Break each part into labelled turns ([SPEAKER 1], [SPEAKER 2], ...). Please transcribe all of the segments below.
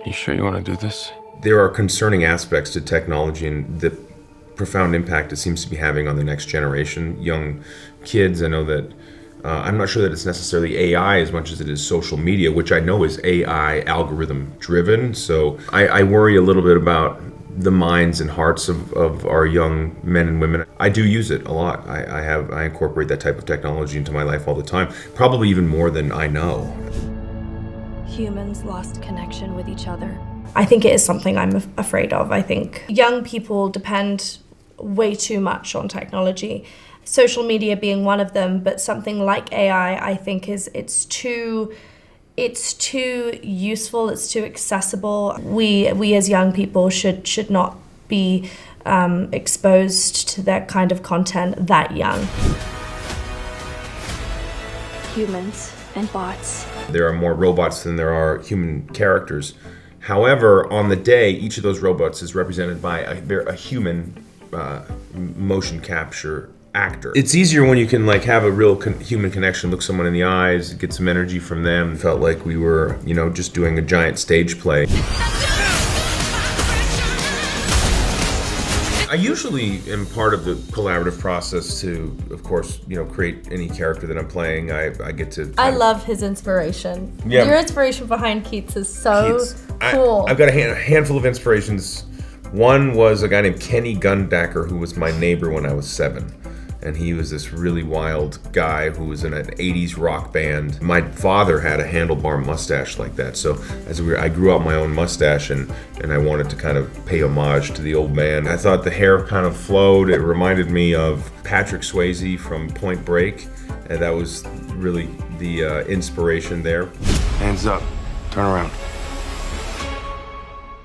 [SPEAKER 1] You sure you want to do this?
[SPEAKER 2] There are concerning aspects to technology and the profound impact it seems to be having on the next generation, young kids. I know that I'm not sure that it's necessarily AI as much as it is social media, which I know is AI algorithm driven. So I worry a little bit about the minds and hearts of our young men and women. I do use it a lot. I incorporate that type of technology into my life all the time, probably even more than I know.
[SPEAKER 3] Humans lost connection with each other.
[SPEAKER 4] I think it is something I'm afraid of. I think young people depend way too much on technology, social media being one of them, but something like AI, I think it's too useful, it's too accessible. We as young people should not be exposed to that kind of content that young.
[SPEAKER 3] Humans and bots.
[SPEAKER 2] There are more robots than there are human characters. However, on the day, each of those robots is represented by a human motion capture actor. It's easier when you can have a real human connection, look someone in the eyes, get some energy from them. Felt like we were, just doing a giant stage play. I usually am part of the collaborative process to, of course, create any character that I'm playing. I get to...
[SPEAKER 4] I love his inspiration.
[SPEAKER 2] Yeah.
[SPEAKER 4] Your inspiration behind Keats is so cool.
[SPEAKER 2] I've got a handful of inspirations. One was a guy named Kenny Gundacker, who was my neighbor when I was 7. And he was this really wild guy who was in an 80s rock band. My father had a handlebar mustache like that. So I grew out my own mustache and I wanted to kind of pay homage to the old man. I thought the hair kind of flowed. It reminded me of Patrick Swayze from Point Break. And that was really the inspiration there.
[SPEAKER 1] Hands up. Turn around.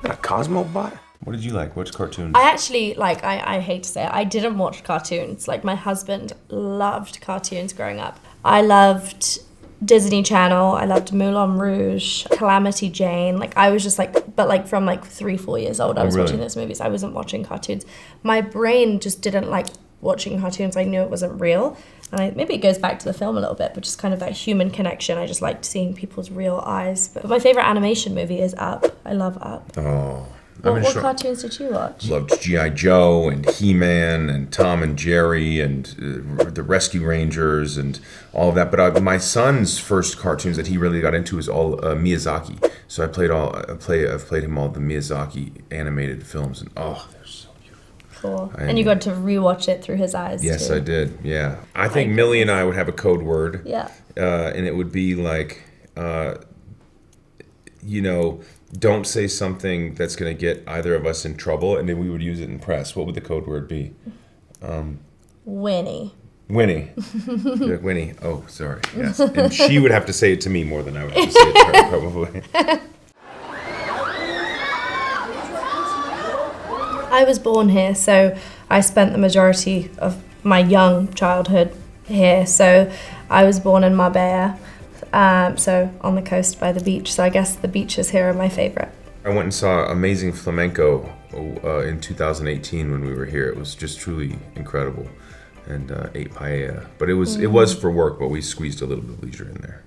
[SPEAKER 1] That a Cosmo bot?
[SPEAKER 2] What did you like? Which cartoons?
[SPEAKER 4] I actually, I hate to say it, I didn't watch cartoons. My husband loved cartoons growing up. I loved Disney Channel. I loved Moulin Rouge, Calamity Jane. I was just from 3-4 years old, I was watching those movies. I wasn't watching cartoons. My brain just didn't like watching cartoons. I knew it wasn't real. And maybe it goes back to the film a little bit, but just kind of that human connection. I just liked seeing people's real eyes. But my favorite animation movie is Up. I love Up.
[SPEAKER 2] Oh.
[SPEAKER 4] What cartoons did you watch?
[SPEAKER 2] Loved G.I. Joe and He-Man and Tom and Jerry and the Rescue Rangers and all of that. But my son's first cartoons that he really got into is all Miyazaki. So I've played him all the Miyazaki animated films, and they're so beautiful.
[SPEAKER 4] Cool. And you got to rewatch it through his eyes.
[SPEAKER 2] Yes,
[SPEAKER 4] too.
[SPEAKER 2] I did. Yeah, I think Millie and I would have a code word.
[SPEAKER 4] Yeah.
[SPEAKER 2] And it would be don't say something that's going to get either of us in trouble, and then we would use it in press. What would the code word be?
[SPEAKER 4] Winnie.
[SPEAKER 2] Winnie. Like, Winnie. Oh, sorry. Yes. And she would have to say it to me more than I would have to say it to her, probably.
[SPEAKER 4] I was born here, so I spent the majority of my young childhood here. So I was born in Marbella. So on the coast by the beach. So I guess the beaches here are my favorite.
[SPEAKER 2] I went and saw Amazing Flamenco in 2018 when we were here. It was just truly incredible, and ate paella. But it was for work, but we squeezed a little bit of leisure in there.